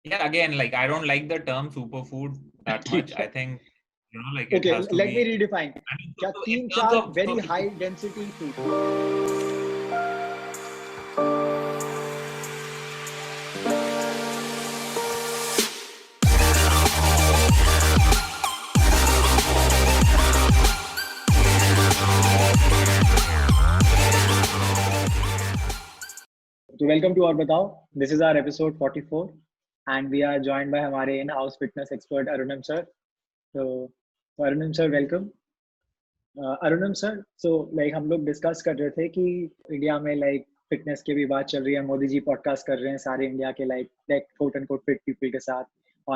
Yeah, again, like I don't like the term superfood that much. ठीक I है. think, like it Okay, has to let me be, redefine. and क्या also in तीन terms चार of, very high density food? So welcome to और बताओ. This is our episode 44 and we are joined by हमारे in-house fitness expert Arunam sir. So Arunam sir, welcome. Arunam sir, so like हम लोग discuss कर रहे थे कि इंडिया में लाइक फिटनेस की भी बात चल रही है. मोदी जी पॉडकास्ट कर रहे हैं सारे इंडिया के like quote unquote fit people के साथ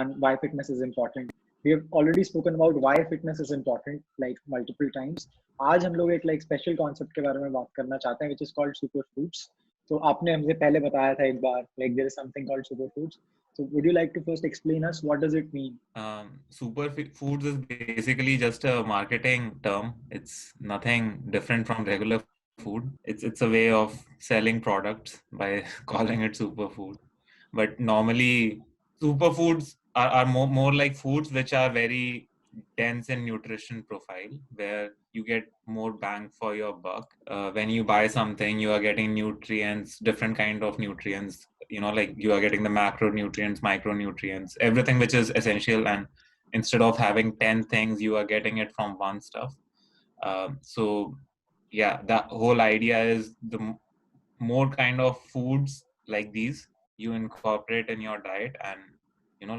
on why fitness is important. We have already spoken about why fitness is important like multiple times. आज हम लोग एक लाइक स्पेशल कॉन्सेप्ट के बारे में बात करना चाहते हैं which is called super foods. तो आपने हमसे पहले बताया था एक बार like there is something called super foods. So would you like to first explain us what does it mean? Superfoods is basically just a marketing term. It's nothing different from regular food. It's a way of selling products by calling it superfood. But normally, superfoods are more like foods which are very dense in nutrition profile, where you get more bang for your buck. When you buy something, you are getting nutrients, different kind of nutrients. Like you are getting the macronutrients, micronutrients, everything which is essential. And instead of having 10 things, you are getting it from one stuff. So yeah, the whole idea is the more kind of foods like these you incorporate in your diet, and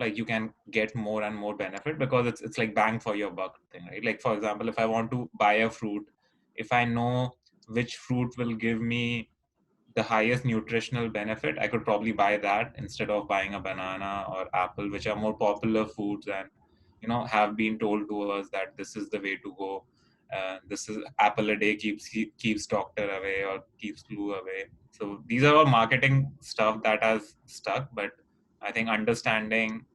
like you can get more and more benefit, because it's like bang for your buck thing, right? Like for example, if I want to buy a fruit, if I know which fruit will give me the highest nutritional benefit, I could probably buy that instead of buying a banana or apple, which are more popular foods and have been told to us that this is the way to go. This is apple a day keeps doctor away or keeps flu away. So these are all marketing stuff that has stuck. But I think understanding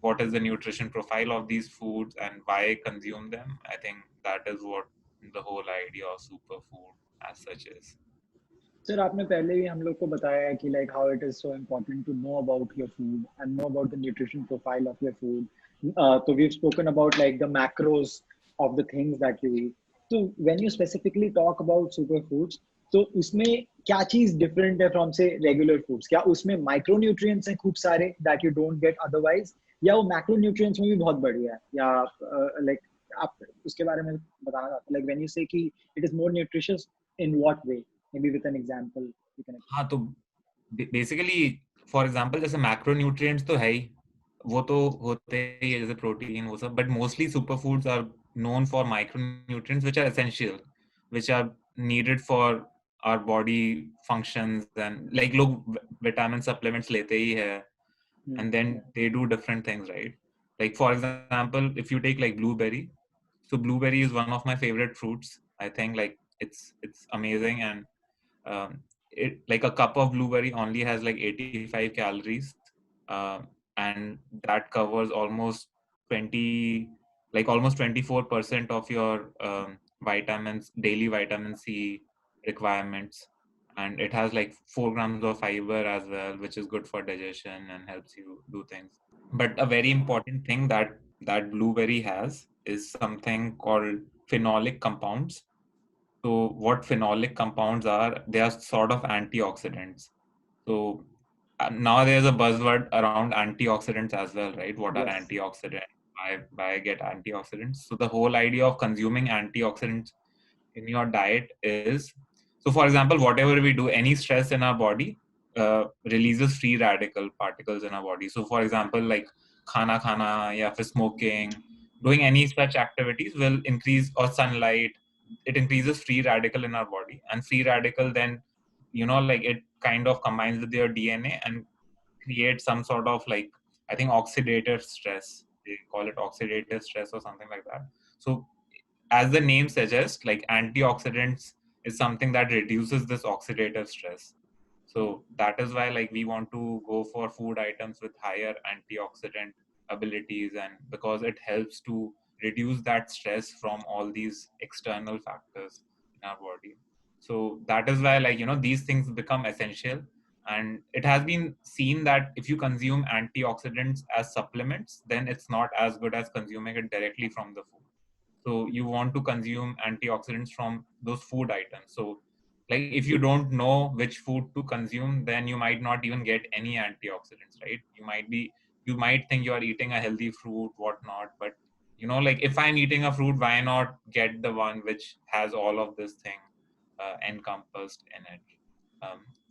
what is the nutrition profile of these foods and why consume them, I think that is what the whole idea of superfood as such is. Sir आपने पहले ही हम लोग को बताया है कि like how it is so important to know about your food and know about the nutrition profile of your food. तो we have spoken about like the macros of the things that you eat. तो when you specifically talk about superfoods, तो उसमें क्या चीज different है from से regular foods? क्या उसमें माइक्रो न्यूट्रिएंट्स हैं खूब सारे that you don't get otherwise, या वो मैक्रो न्यूट्रिएंट्स में भी बहुत बढ़िया है? या लाइक आप उसके बारे में बताना चाहते हैं, लाइक व्हेन यू से कि it is more nutritious, in what way? Maybe with an example you can हाँ, तो बेसिकली फॉर एग्जांपल जैसे मैक्रोन्यूट्रिएंट्स तो है ही, वो तो होते ही है जैसे प्रोटीन वो सब, but mostly super foods are known for micronutrients which are essential, which are needed for our body functions. And like लोग विटामिन सप्लीमेंट्स लेते ही है, and then they do different things, right? Like for example, if you take like blueberry, so blueberry is one of my favorite fruits. I think like it's amazing. And it like a cup of blueberry only has like 85 calories, and that covers almost 20 like almost 24% of your vitamins, daily vitamin C requirements. And it has like 4 grams of fiber as well, which is good for digestion and helps you do things. But a very important thing that blueberry has is something called phenolic compounds. So what phenolic compounds are, they are sort of antioxidants. So now there's a buzzword around antioxidants as well, right? What are Yes. antioxidants? Why get antioxidants? So the whole idea of consuming antioxidants in your diet is, so for example, whatever we do, any stress in our body releases free radical particles in our body. So for example, like khana ya फिर smoking, doing any such activities will increase, or sunlight, it increases free radical in our body. And free radical then, like it kind of combines with your DNA and creates some sort of like, I think, oxidative stress. They call it oxidative stress or something like that. So as the name suggests, like antioxidants is something that reduces this oxidative stress. So that is why like we want to go for food items with higher antioxidant abilities, and because it helps to reduce that stress from all these external factors in our body. So that is why like these things become essential. And it has been seen that if you consume antioxidants as supplements, then it's not as good as consuming it directly from the food. So you want to consume antioxidants from those food items. So like if you don't know which food to consume, then you might not even get any antioxidants, right? You might think you are eating a healthy fruit, whatnot, but like if I'm eating a fruit, why not get the one which has all of this thing encompassed in it?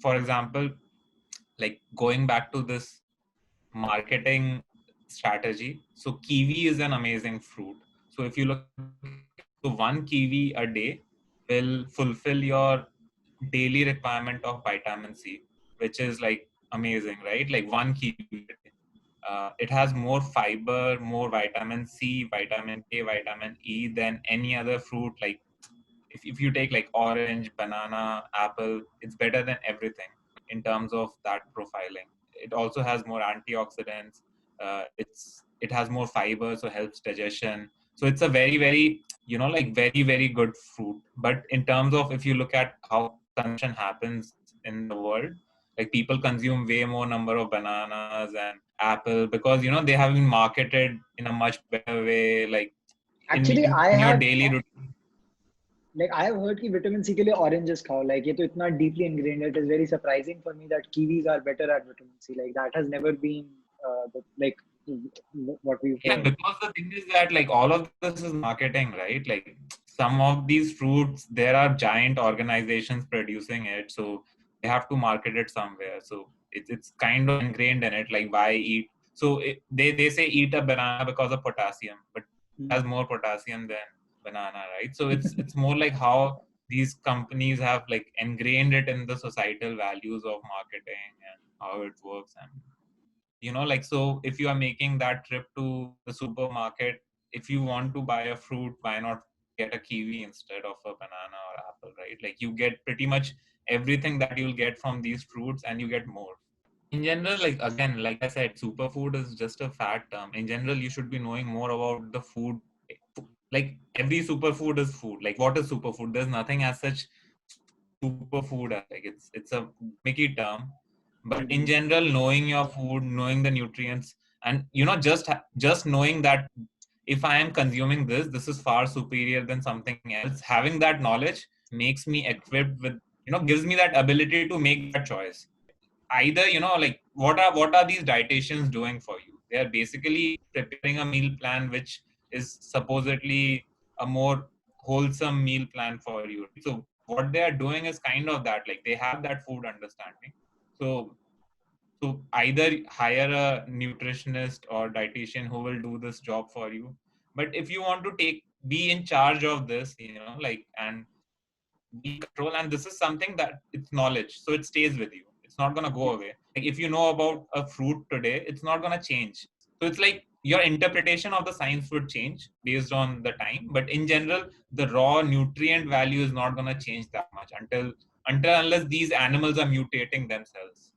For example, like going back to this marketing strategy. So kiwi is an amazing fruit. So if you look, so one kiwi a day will fulfill your daily requirement of vitamin C, which is like amazing, right? Like one kiwi a day. It has more fiber, more vitamin C, vitamin K, vitamin E than any other fruit. Like if you take like orange, banana, apple, it's better than everything in terms of that profiling. It also has more antioxidants. It has more fiber, so helps digestion. So it's a very very like very very good fruit. But in terms of if you look at how consumption happens in the world, like people consume way more number of bananas and apple because they have been marketed in a much better way, like Actually, in your daily routine. I have heard कि vitamin C के लिए oranges खाओ. Like ये तो इतना deeply ingrained. It is very surprising for me that kiwis are better at vitamin C. Like that has never been what we've Yeah, heard. because the thing is that like all of this is marketing, right? Like some of these fruits, there are giant organizations producing it, so they have to market it somewhere. So it's kind of ingrained in it. Like why eat? So they say eat a banana because of potassium, but it has more potassium than banana, right? So it's more like how these companies have like ingrained it in the societal values of marketing and how it works. And like so if you are making that trip to the supermarket, if you want to buy a fruit, why not get a kiwi instead of a banana or apple, right? Like you get pretty much everything that you'll get from these fruits and you get more. In general, like again, like I said, superfood is just a fat term. In general, you should be knowing more about the food. Like every superfood is food. Like what is superfood? There's nothing as such superfood. Like it's a Mickey term, but in general, knowing your food, knowing the nutrients, and just knowing that if I am consuming this is far superior than something else. Having that knowledge makes me equipped with gives me that ability to make that choice. Either like what are these dietitians doing for you? They are basically preparing a meal plan which is supposedly a more wholesome meal plan for you. So what they are doing is kind of that, like they have that food understanding. So either hire a nutritionist or dietitian who will do this job for you. But if you want to be in charge of this, like, and be control, and this is something that it's knowledge, so it stays with you. It's not going to go away. Like if you know about a fruit today, it's not going to change. So it's like your interpretation of the science would change based on the time, but in general the raw nutrient value is not going to change that much until unless these animals are mutating themselves,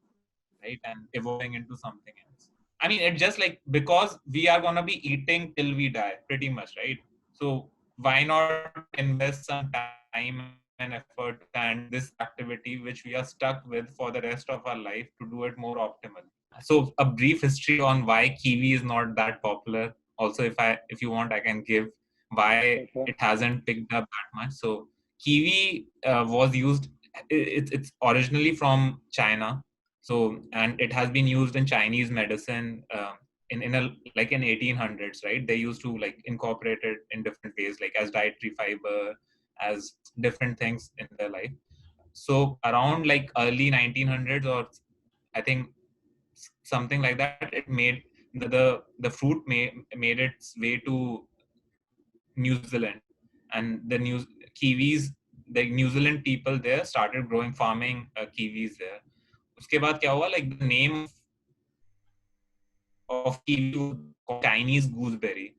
right, and evolving into something else. I mean, it's just like because we are going to be eating till we die pretty much, right? So why not invest some time and effort to understand this activity which we are stuck with for the rest of our life to do it more optimally? So a brief history on why kiwi is not that popular. Also, if you want, I can give why Okay. it hasn't picked up that much. So kiwi was used. It's originally from China. So and it has been used in Chinese medicine in a like in 1800s, right? They used to like incorporate it in different ways, like as dietary fiber, as different things in their life. So around like early 1900s, or I think something like that, it made the fruit made its way to New Zealand, and kiwis, the New Zealand people there started growing farming kiwis there. उसके बाद क्या हुआ, like the name of kiwi was called Chinese gooseberry.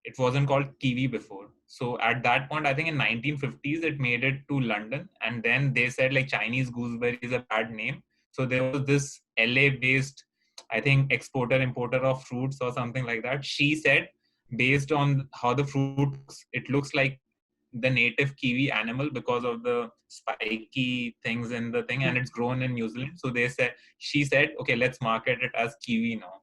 It wasn't called kiwi before. So at that point, I think in 1950s, it made it to London, and then they said like Chinese gooseberry is a bad name. So there was this LA-based, I think, exporter importer of fruits or something like that. She said, based on how the fruit looks, it looks like the native kiwi animal because of the spiky things in the thing, and it's grown in New Zealand. So she said, okay, let's market it as kiwi now.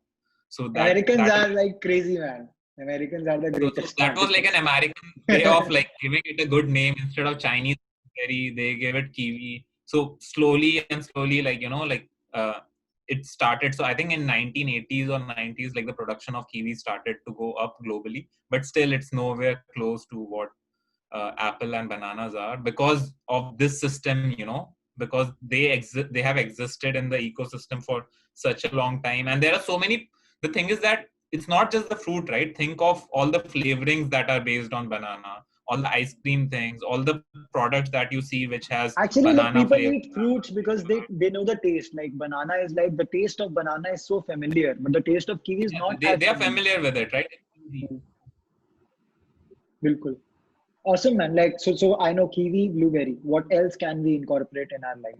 So Americans that are like crazy, man. Americans are the so greatest that was like an marketers. American way of like giving it a good name. Instead of Chinese berry, they gave it kiwi. So slowly and slowly, like it started. So I think in 1980s or 90s, like the production of kiwi started to go up globally, but still it's nowhere close to what apple and bananas are because of this system, because they have existed in the ecosystem for such a long time, and there are so many. The thing is that it's not just the fruit, right? Think of all the flavorings that are based on banana, all the ice cream things, all the products that you see which has Actually, like banana people flavor. eat fruits because they know the taste. Like banana is like the taste of banana is so familiar, but the taste of kiwi is Yeah, not they as are familiar. familiar with it, right? Bilkul. Awesome, man. Like so I know kiwi, blueberry. What else can we incorporate in our like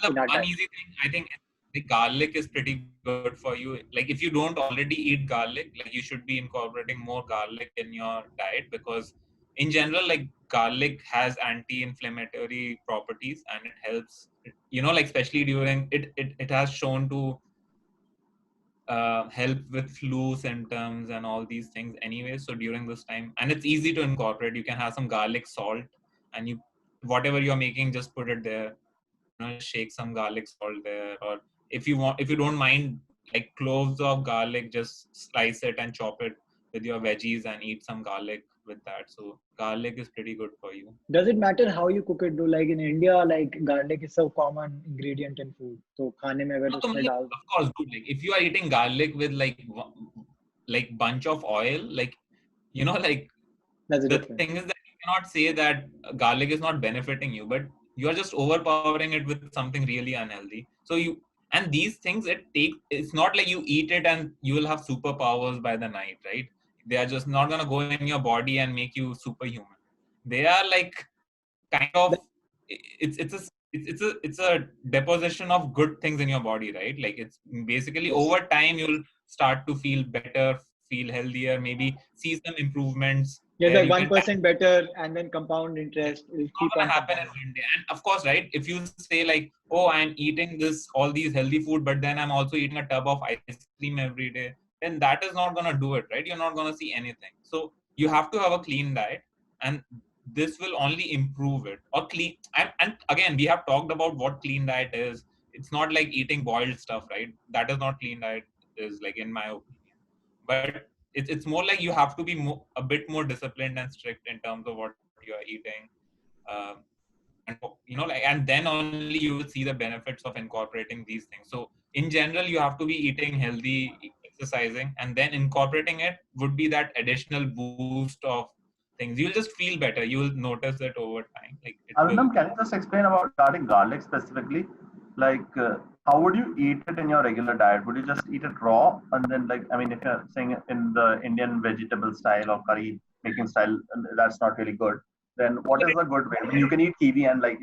in our One diet? easy thing, I think the garlic is pretty good for you. Like if you don't already eat garlic, like you should be incorporating more garlic in your diet because in general, like garlic has anti-inflammatory properties and it helps, like especially during it has shown to help with flu symptoms and all these things anyway. So during this time, and it's easy to incorporate. You can have some garlic salt and whatever you're making, just put it there, shake some garlic salt there, or if you don't mind, like cloves of garlic, just slice it and chop it with your veggies and eat some garlic with that. So garlic is pretty good for you. Does it matter how you cook it? Do like in India, like garlic is so common ingredient in food. So खाने में अगर तो उसमें डाल of course, dude, like if you are eating garlic with like bunch of oil, like like that's the different. thing is that you cannot say that garlic is not benefiting you, but you are just overpowering it with something really unhealthy. So and these things, it's not like you eat it and you will have superpowers by the night, right? They are just not gonna go in your body and make you superhuman. They are like kind of it's a deposition of good things in your body, right? Like it's basically Yes. over time you'll start to feel better, feel healthier, maybe see some improvements Yes, where like you can 1% better, and then compound it's interest will not keep gonna on happen in compounding. one day. And of course, right? If you say like, "Oh, I'm eating all these healthy food, but then I'm also eating a tub of ice cream every day," then that is not gonna do it, right? You're not gonna see anything. So you have to have a clean diet, and this will only improve it. Or clean, and again, we have talked about what clean diet is. It's not like eating boiled stuff, right? That is not clean diet. Is like in my opinion, but it's more like you have to be a bit more disciplined and strict in terms of what you are eating, um, and like, and then only you will see the benefits of incorporating these things. So in general, you have to be eating healthy, exercising, and then incorporating it would be that additional boost of things. You'll just feel better, you will notice it over time, like it will. Arundam, can you just explain about regarding garlic specifically? Like, how would you eat it in your regular diet? Would you just eat it raw? And then, like, I mean, if you're saying in the Indian vegetable style or curry making style, that's not really good. Then what is the good way? I mean, you can eat kiwi and, like,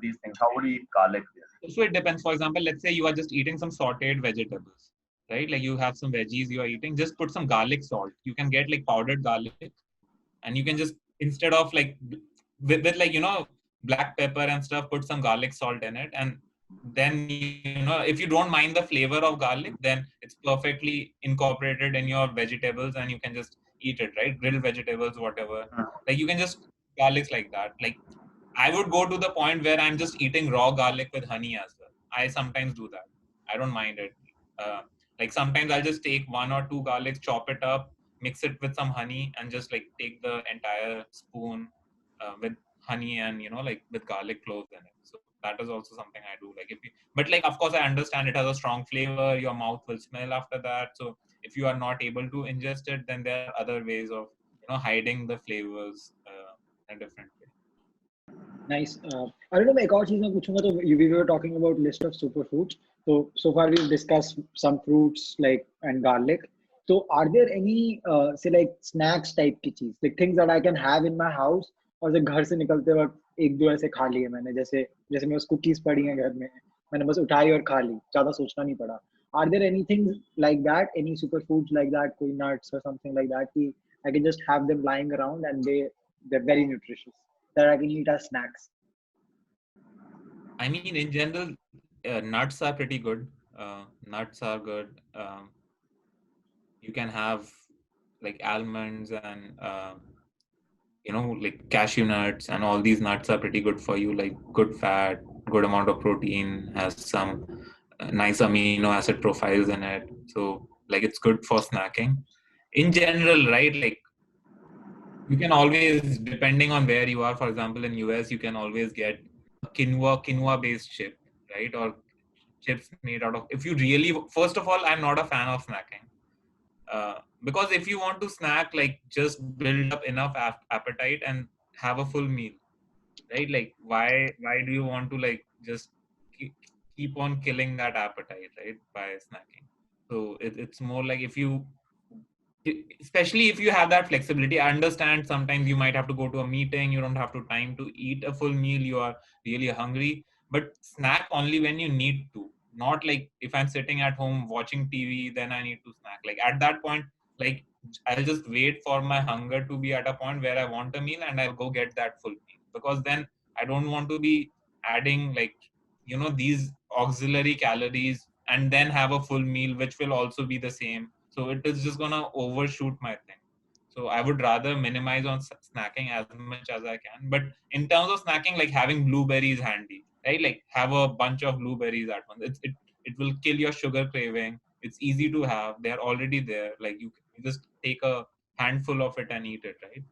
these things. How would you eat garlic? So it depends. For example, let's say you are just eating some sauteed vegetables, right? Like you have some veggies you are eating, just put some garlic salt. You can get like powdered garlic, and you can just, instead of like with like black pepper and stuff, put some garlic salt in it, and then if you don't mind the flavor of garlic, then it's perfectly incorporated in your vegetables, and you can just eat it, right? Grilled vegetables, whatever. Like you can just garlics like that. Like I would go to the point where I'm just eating raw garlic with honey as well. I sometimes do that. I don't mind it. Uh, like sometimes I'll just take one or two garlics, chop it up, mix it with some honey, and just like take the entire spoon with honey and like with garlic cloves in it. So that is also something I do. Like but like of course I understand it has a strong flavor. Your mouth will smell after that. So if you are not able to ingest it, then there are other ways of hiding the flavors in a different way. Nice. I don't know, मैं एक और चीज मैं पूछूंगा तो we were talking about list of superfoods. So far we've discussed some fruits like and garlic. So are there any say like snacks type की चीज like things that I can have in my house और जब घर से निकलते वक्त एक दो ऐसे खा लिए मैंने जैसे जैसे मेरे कुकीज पड़ी हैं घर में मैंने बस उठाई और खा ली ज्यादा सोचना नहीं पड़ा. Are there anything like that, any superfoods like that, कोई nuts or something like that कि I can just have them lying around and They're very nutritious that I can eat as snacks. I mean, in general, nuts are pretty good. Nuts are good. You can have like almonds and like cashew nuts, and all these nuts are pretty good for you. Like good fat, good amount of protein, has some nice amino acid profiles in it. So like it's good for snacking. In general, right? Like you can always, depending on where you are. For example, in US, you can always get a quinoa based chip, right? Or chips made out of. If you really, first of all, I'm not a fan of snacking. Because if you want to snack, like just build up enough appetite and have a full meal, right? Like why do you want to like just keep on killing that appetite, right, by snacking? So it's more like, if you, especially if you have that flexibility, I understand sometimes you might have to go to a meeting, you don't have to time to eat a full meal, you are really hungry, but snack only when you need to. Not like if I'm sitting at home watching TV, then I need to snack. Like at that point, like I'll just wait for my hunger to be at a point where I want a meal, and I'll go get that full meal, because then I don't want to be adding like these auxiliary calories and then have a full meal which will also be the same. So it is just gonna overshoot my thing. So I would rather minimize on snacking as much as I can. But in terms of snacking, like having blueberries handy, right? Like have a bunch of blueberries at once. It will kill your sugar craving. It's easy to have. They're already there. Like you just take a handful of it and eat it, right?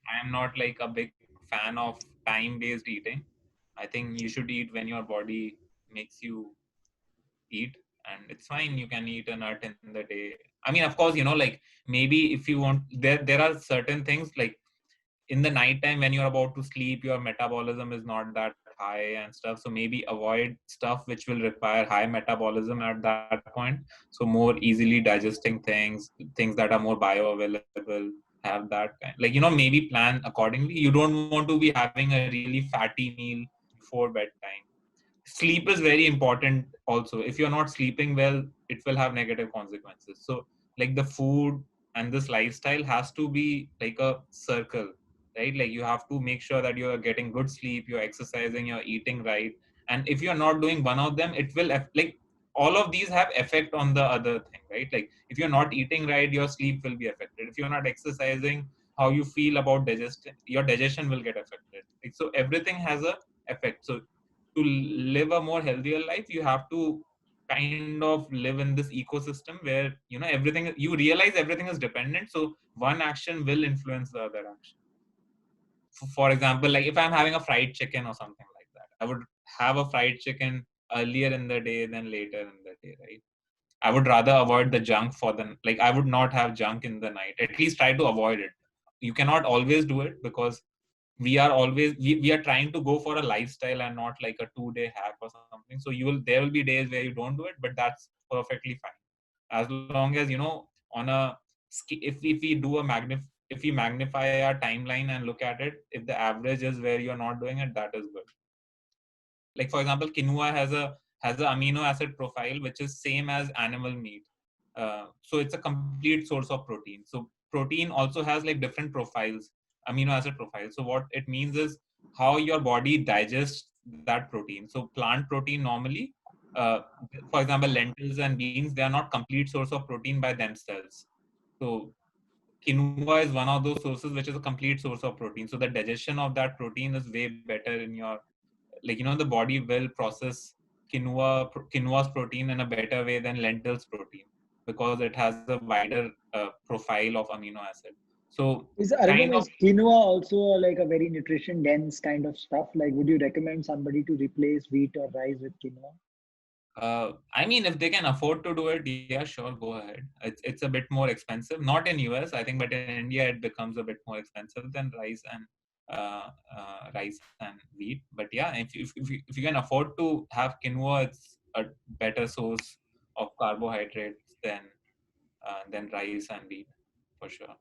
I am not like a big fan of time-based eating. I think you should eat when your body makes you eat, and it's fine. You can eat a nut in the day. I mean, of course, like maybe if you want, there are certain things like in the night time when you're about to sleep, your metabolism is not that high and stuff. So maybe avoid stuff which will require high metabolism at that point. So more easily digesting things that are more bioavailable, have that kind. Like, maybe plan accordingly. You don't want to be having a really fatty meal before bedtime. Sleep is very important also. If you're not sleeping well, it will have negative consequences. So like the food and this lifestyle has to be like a circle, right? Like you have to make sure that you're getting good sleep, you're exercising, you're eating right. And if you're not doing one of them, it will like all of these have effect on the other thing, right? Like if you're not eating right, your sleep will be affected. If you're not exercising, how you feel about your digestion will get affected. Like, so everything has a effect. So to live a more healthier life, you have to kind of live in this ecosystem where everything, you realize everything is dependent, so one action will influence the other action. For example, like if I'm having a fried chicken or something like that, I would have a fried chicken earlier in the day than later in the day, right? I would rather avoid the junk for the, like I would not have junk in the night, at least try to avoid it. You cannot always do it, because we are trying to go for a lifestyle and not like a 2-day hack or something. So there will be days where you don't do it, but that's perfectly fine, as long as on a if we do if we magnify our timeline and look at it, if the average is where you're not doing it, that is good. Like for example, quinoa has a amino acid profile which is same as animal meat. So it's a complete source of protein. So protein also has like different profiles, amino acid profiles. So what it means is how your body digests that protein. So plant protein normally, uh, for example, lentils and beans, they are not complete source of protein by themselves. So quinoa is one of those sources which is a complete source of protein. So the digestion of that protein is way better in your, like the body will process quinoa's protein in a better way than lentils protein, because it has a wider profile of amino acid. So Is kind Arunam, of, is quinoa also like a very nutrition dense kind of stuff? Like, would you recommend somebody to replace wheat or rice with quinoa? I mean, if they can afford to do it, yeah, sure, go ahead. It's a bit more expensive, not in US, I think, but in India it becomes a bit more expensive than rice and wheat. But yeah, if you can afford to have quinoa, it's a better source of carbohydrates than rice and wheat, for sure.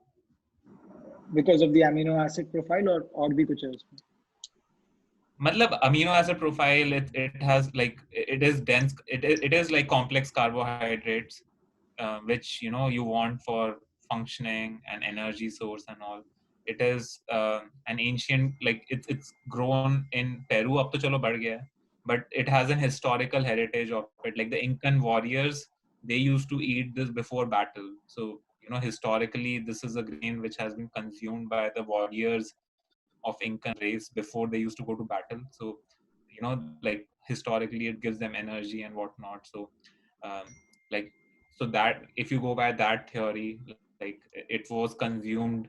Because of the amino acid profile, or bhi kuch hai usme? Matlab amino acid profile, it has like, it is dense, it is like complex carbohydrates, which you want for functioning and energy source and all. it is an ancient, like it's grown in Peru. Up to chalo बढ़ गया है, but it has an historical heritage of it. Like the Incan warriors, they used to eat this before battle. So historically, this is a grain which has been consumed by the warriors of Incan race before they used to go to battle. So like historically, it gives them energy and whatnot. So um, like so that if you go by that theory, like it was consumed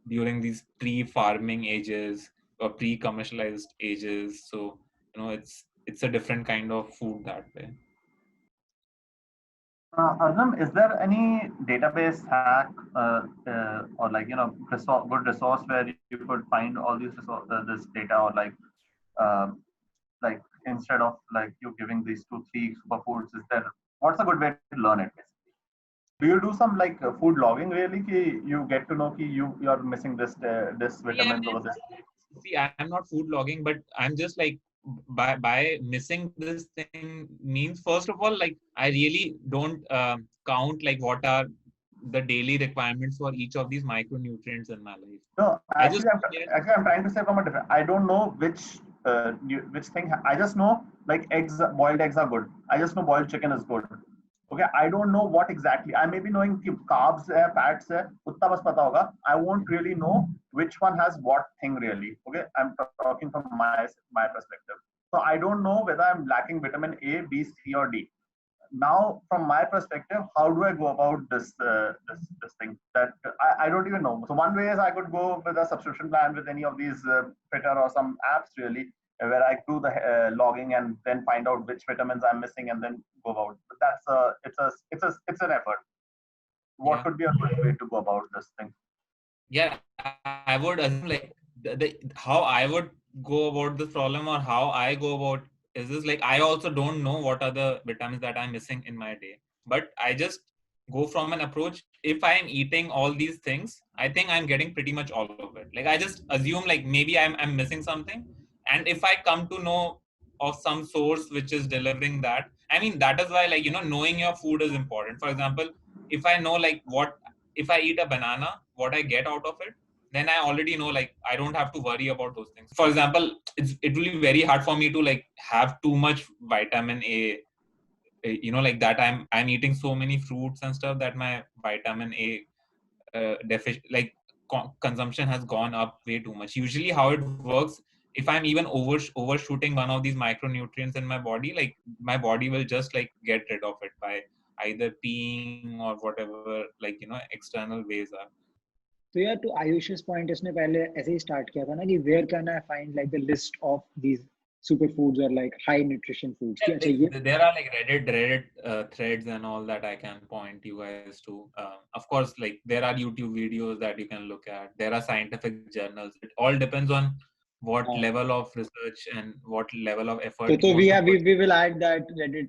during these pre-farming ages or pre-commercialized ages. So it's a different kind of food that way. Arnam, is there any database hack or like good resource where you could find all these this data, or like instead of like you giving these 2 3 superfoods, is there, what's a good way to learn it basically? Do you do some like food logging really? Ki you get to know ki you're missing this Yeah, vitamins over this. see, I'm not food logging, but I'm just like by missing this thing means, first of all, like I really don't count like what are the daily requirements for each of these micronutrients in my life. No, I just actually I'm trying to say from a different. I don't know which thing. I just know like boiled eggs are good. I just know boiled chicken is good. Okay, I don't know what exactly. I may be knowing कि carbs है, fats है, उतना बस पता होगा. I won't really know which one has what thing really. Okay, I'm talking from my perspective. So I don't know whether I'm lacking vitamin A, B, C, or D. Now, from my perspective, how do I go about this thing that I don't even know? So one way is I could go with a subscription plan with any of these Fitter or some apps really, where I do the logging and then find out which vitamins I'm missing and then go about. But it's an effort. What could be a good way to go about this thing? Yeah, I would assume like how I would go about this problem, or how I go about is this, like I also don't know what are the vitamins that I'm missing in my day, but I just go from an approach. If I'm eating all these things, I think I'm getting pretty much all of it. Like I just assume like maybe I'm missing something, and if I come to know of some source which is delivering that, I mean that is why, like knowing your food is important. For example, if I know like what if I eat a banana, what I get out of it, then I already know like I don't have to worry about those things. For example, it will be very hard for me to like have too much vitamin A. Like that I'm eating so many fruits and stuff that my vitamin A like consumption has gone up way too much. Usually, how it works, if I'm even overshooting one of these micronutrients in my body, like my body will just like get rid of it by either peeing or whatever, like external ways are. तो यार to आयुष's point, इसने पहले ऐसे ही start किया था ना कि where can I find like the list of these superfoods or like high nutrition foods? कि अच्छा ये There are like Reddit threads and all that I can point you guys to. Of course, like there are YouTube videos that you can look at. There are scientific journals. It all depends on what level of research and what level of effort you so want to put. we will add that Reddit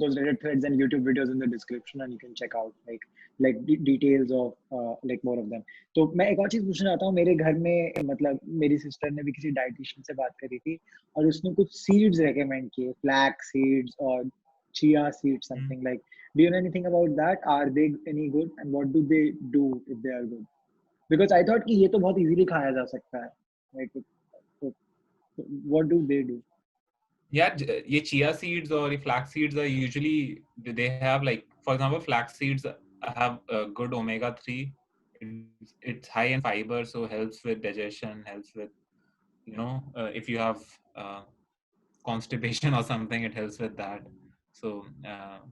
those Reddit threads and YouTube videos in the description, and you can check out like details of like more of them. तो मैं एक और चीज पूछना चाहता हूँ. मेरे घर में मतलब मेरी सिस्टर ने भी किसी डाइटिशियन से बात करी थी, और उसने कुछ सीड्स रेकमेंड किए, फ्लैक्स सीड्स और chia seeds, something like. Do you know anything about that? Are they any good, and what do they do if they are good? Because I thought कि ये तो बहुत easily खाया जा सकता है. Like, what do they do? Yeah, ये chia seeds or flax seeds are usually, they have like, for example, flax seeds have good omega-3. It's high in fiber, so helps with digestion, helps with if you have constipation or something, it helps with that. So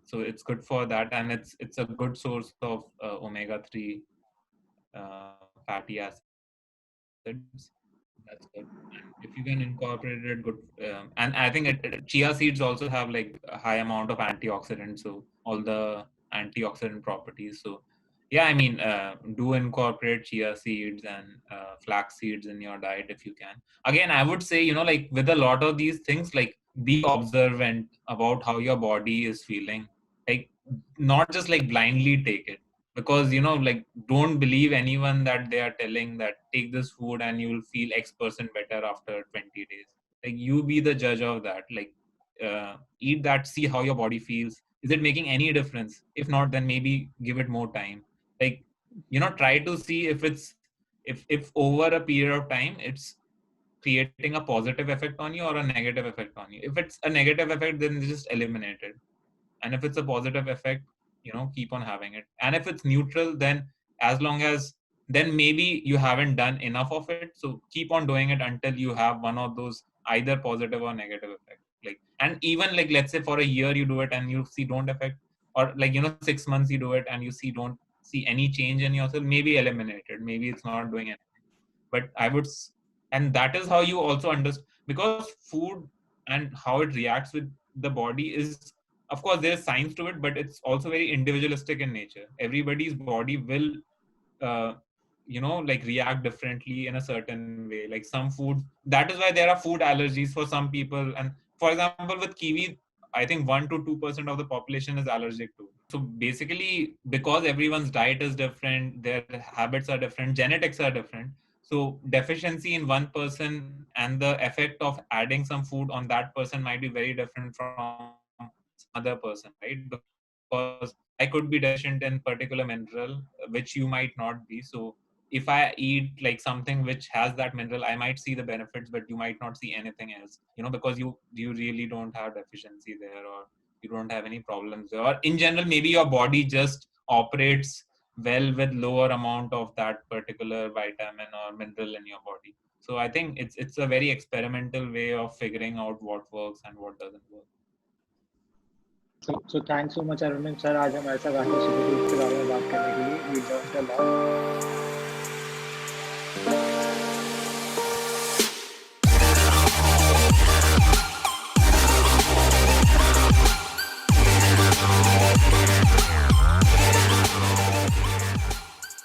so it's good for that, and it's a good source of omega-3 fatty acids. That's good. And if you can incorporate it, good. And I think chia seeds also have like a high amount of antioxidants, so all the antioxidant properties. So yeah, I mean, do incorporate chia seeds and flax seeds in your diet if you can. Again, I would say, like with a lot of these things, like be observant about how your body is feeling. Like not just like blindly take it, because like don't believe anyone that they are telling that take this food and you will feel X% better after 20 days. Like you be the judge of that. Like eat that, see how your body feels. Is it making any difference? If not, then maybe give it more time. Like try to see if it's if over a period of time it's creating a positive effect on you or a negative effect on you. If it's a negative effect, then just eliminate it. And if it's a positive effect, keep on having it. And if it's neutral, then as long as, then maybe you haven't done enough of it, so keep on doing it until you have one of those either positive or negative effect. Like, and even like, let's say for a year you do it and you see don't affect, or like 6 months you do it and you see don't see any change in yourself, maybe eliminate it, maybe it's not doing anything. But and that is how you also understand, because food and how it reacts with the body is, of course there's science to it, but it's also very individualistic in nature. Everybody's body will uh, like react differently in a certain way. Like some food, that is why there are food allergies for some people. And for example, with kiwi, I think 1 to 2% of the population is allergic to. So basically, because everyone's diet is different, their habits are different, genetics are different. So deficiency in one person and the effect of adding some food on that person might be very different from some other person, right? Because I could be deficient in particular mineral, which you might not be. So if I eat like something which has that mineral, I might see the benefits, but you might not see anything else, because you really don't have deficiency there, or you don't have any problems there. Or in general, maybe your body just operates well with lower amount of that particular vitamin or mineral in your body. So I think it's a very experimental way of figuring out what works and what doesn't work. So thanks so much Arunim sir, आज हमारे साथ आके super foods के बारे में बात करने के लिए. We learned a lot.